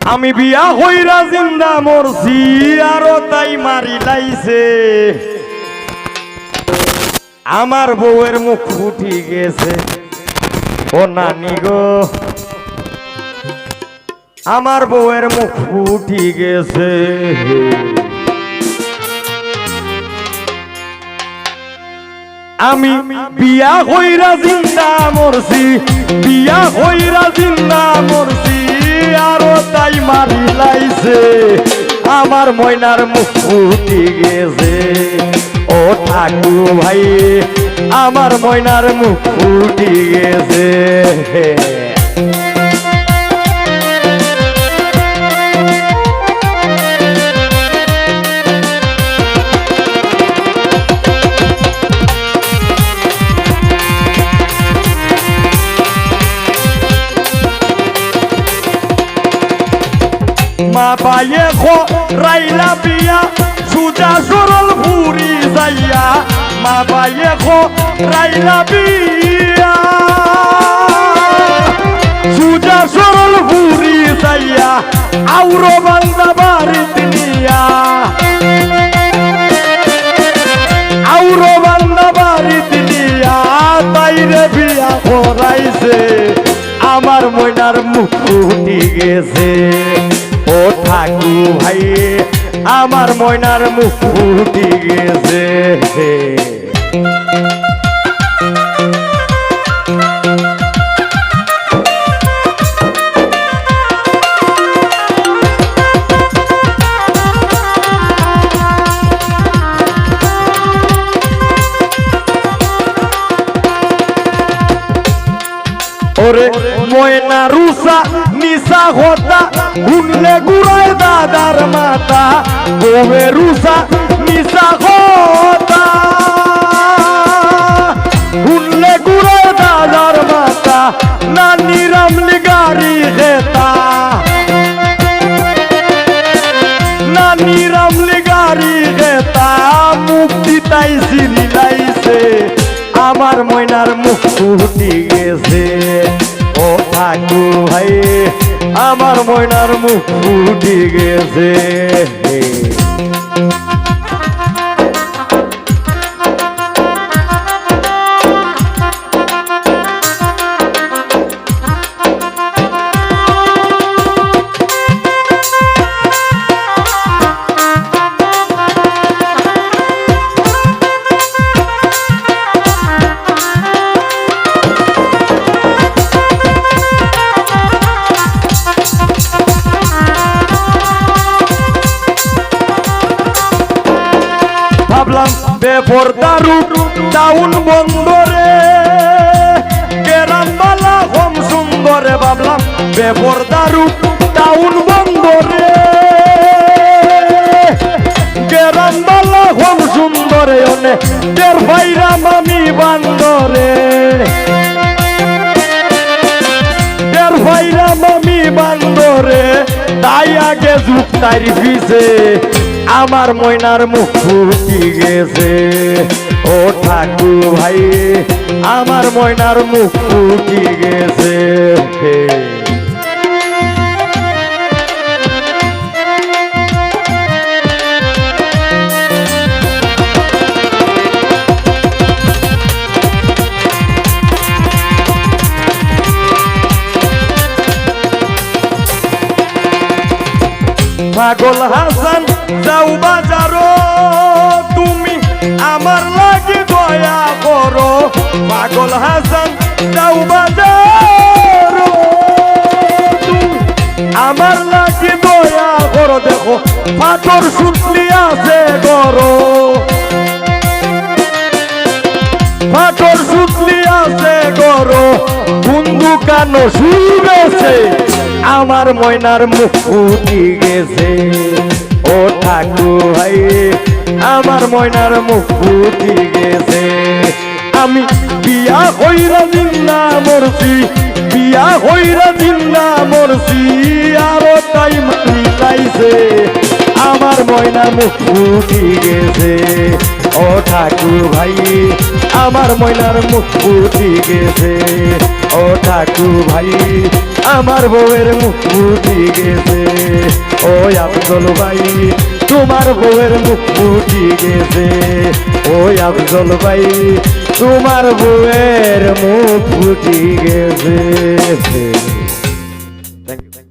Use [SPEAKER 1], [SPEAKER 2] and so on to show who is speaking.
[SPEAKER 1] আমি বিয়া হইরা জিন্দা মরছি আরো তাই মারি লাইছে আমার বউয়ের মুখ ফুটি গেছে ও নানি গো আমার বউয়ের মুখ ফুটি গেছে আমি বিয়া হইরা জিন্দা মরছি বিয়া হইরা জিন্দা মরছি আরো তাই মারি লাইছে আমার ময়নার মুখ ফুটি গেছে ও ঠাকু ভাই আমার ময়নার মুখ ফুটি গেছে মা পায়ে খো রাইলা বিয়া সুজা সরল ভুরি যাইয়া মা পায়ে খো রাইলা বিয়া সুজা সরল ভুরি যাইয়া আউরো বান্দা বাড়িত নিয়া আউরো বান্দা বাড়িত নিয়া তাইরে বিয়া করাইছে আমার ময়নার মুখ ফুটি গেছে ও ঠাকু ভাই আমার ময়নার মুখ ফুটি গেছে ওরে ময়না রুসা নিশা হতা গুনলে গুড়ায় দাদার মাতা বউয়ে রুসা নিশা হতা গুনলে গুড়ায় দাদার মাতা নানি রামলি গাড়ি খেতা নানি রামলি গাড়ি খেতা মুক্তি তাই সিরি লাইছে আমার ময়নার মুখ ফুটি গেছে ও ঠাকু ভাই আমার ময়নার মুখ ফুটি গেছে ভাবলাম বেপরদারু টাউন বন্দরে গ্রামবালা কম সুন্দরে ভাবলাম বেপরদারু টাউন বন্দরে গ্রামবালা কম সুন্দরে অনে টের ভাইরা মামি বান্দরে টের ভাইরা মামি বান্দরে তাই আগে যুগ তাই ফিসে আমার ময়নার মুখ ফুটি গেছে ও ঠাকু ভাই আমার ময়নার মুখ ফুটি গেছে পাগল হাসান যাও বাজারো তুমি আমার লাগি দয়া করো পাগল হাসান যাও বাজারো তুমি আমার লাগি দয়া করো দেখো পাথর সুতলি আছে করো পাথর সুতলি আছে করো বন্ধু কানো শুনেছে আমার ময়নার মুখ ফুটি গেছে ও ঠাকু ভাই আমার ময়নার মুখ ফুটি গেছে আমি বিয়া হইরা জিন্দা মরছি বিয়া হইরা জিন্দা মরছি আরো তাই মারি লাইছে আমার ময়নার মুখ ফুটি গেছে ও ঠাকু ভাই আমার ময়নার মুখ ফুটি গেছে ও ঠাকু ভাই আমার বউয়ের মুখ ফুটি গেছে ও আফজল ভাই তোমার বউয়ের মুখ ফুটি গেছে ও আফজল ভাই তোমার বউয়ের মুখ ফুটি গেছে। Thank you.